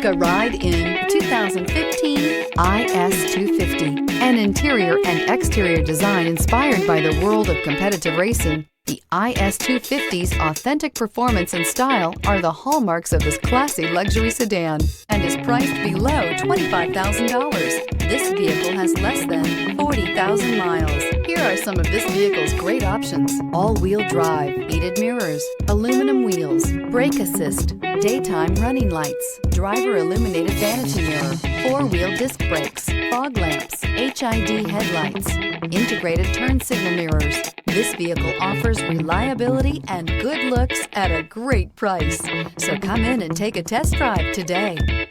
Take a ride in 2015 IS250. An interior and exterior design inspired by the world of competitive racing, the IS250's authentic performance and style are the hallmarks of this classy luxury sedan and is priced below $25,000. This vehicle has less than 40,000 miles. Here are some of this vehicle's great options: all-wheel drive, heated mirrors, aluminum wheels, brake assist, daytime running lights, driver illuminated vanity mirror, four-wheel disc brakes, fog lamps, HID headlights, integrated turn signal mirrors. This vehicle offers reliability and good looks at a great price. So come in and take a test drive today.